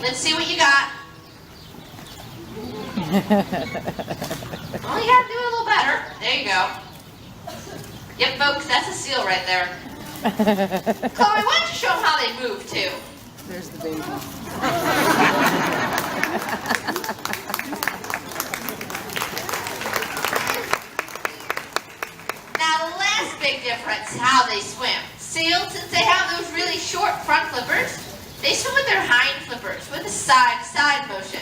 Let's see what you got. Well, you gotta do a little better. There you go. Yep, folks, that's a seal right there. Chloe, why don't you show them how they move, too? There's the baby. Now, the last big difference, how they swim. Seals, since they have those really short front flippers, they swim with their hind flippers, with a side-to-side motion.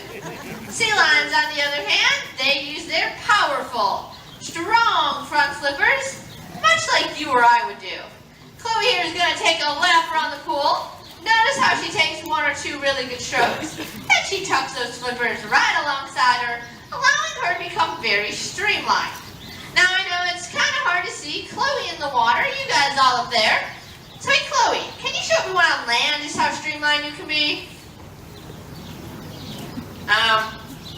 Sea lions, on the other hand, they use their powerful, strong front flippers, much like you or I would do. Chloe here is going to take a lap around the pool. Notice how she takes one or two really good strokes. Then she tucks those flippers right alongside her, allowing her to become very streamlined. Now I know it's kind of hard to see Chloe in the water, you guys all up there. So hey Chloe, can you show everyone on land just how streamlined you can be?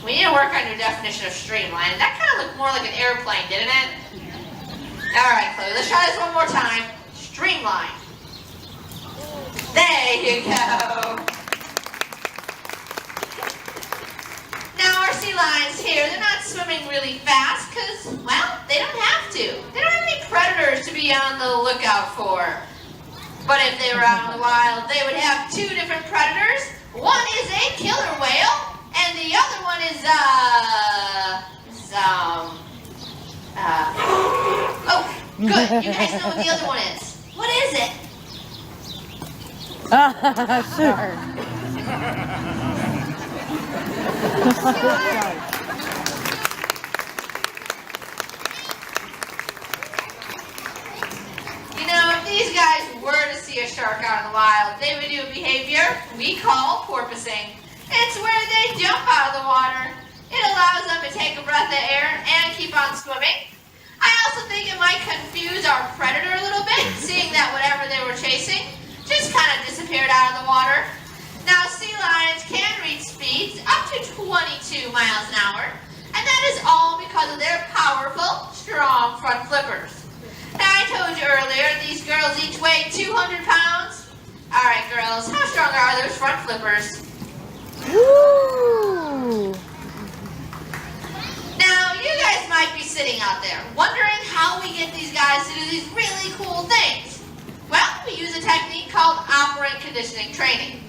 We need to work on your definition of streamlined. That kind of looked more like an airplane, didn't it? Alright Chloe, let's try this one more time. Streamline. There you go. Now our sea lions here, they're not swimming really fast because, well, they don't have to. They don't have any predators to be on the lookout for. But if they were out in the wild, they would have two different predators. One is a killer whale, and the other one is, oh, good. You guys know what the other one is. What is it? Sure. You know, if these guys were to see a shark out in the wild, they would do a behavior we call porpoising. It's where they jump out of the water. It allows them to take a breath of air and keep on swimming. I also think it might confuse our predator a little bit, seeing that whatever they were chasing just kind of disappeared out of the water. Now, sea lions can reach speeds up to 22 miles an hour, and that is all because of their powerful, strong front flippers. Now, I told you earlier, these girls each weigh 200 pounds. All right, girls, how strong are those front flippers? Woo! Now, you guys might be sitting out there wondering how we get these guys to do these really cool things. Well, we use a technique called operant conditioning training.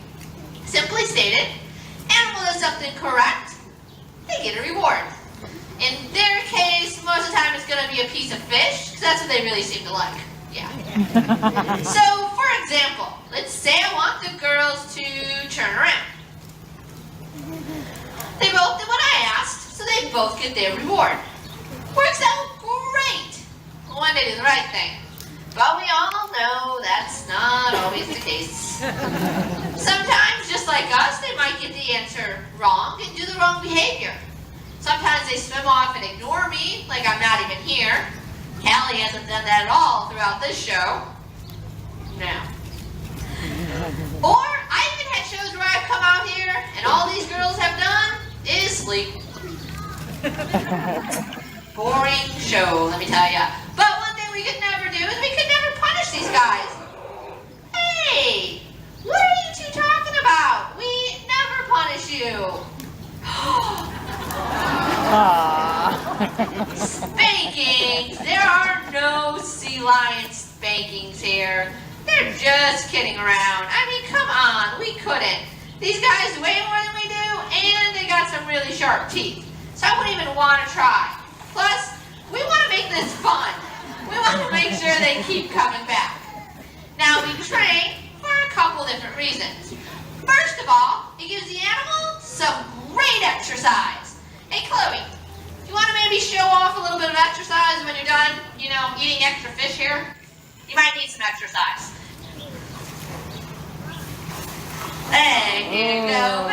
Simply stated, animal does something correct, they get a reward. In their case, most of the time it's going to be a piece of fish, because that's what they really seem to like. Yeah. So, for example, let's say I want the girls to turn around. They both did what I asked, so they both get their reward. Works out great when they do the right thing. But we all know that's not always the case. Sometimes, just like us, they might get the answer wrong and do the wrong behavior. Sometimes they swim off and ignore me, like I'm not even here. Callie hasn't done that at all throughout this show. No. Or, I even had shows where I've come out here, and all these girls have done is sleep. Boring show, let me tell ya. But one thing we could never do is we could never punish these guys. Hey, what are you two talking about? We never punish you. Spankings. There are no sea lion spankings here. They're just kidding around. I mean, come on, we couldn't. These guys weigh more than we do, and they got some really sharp teeth. So I wouldn't even want to try. Plus, we want to make this fun. We want to make sure they keep coming back. Now, we train for a couple different reasons. First of all, it gives the animal some great exercise. Hey, Chloe, you want to maybe show off a little bit of exercise when you're done, eating extra fish here? You might need some exercise. There you go.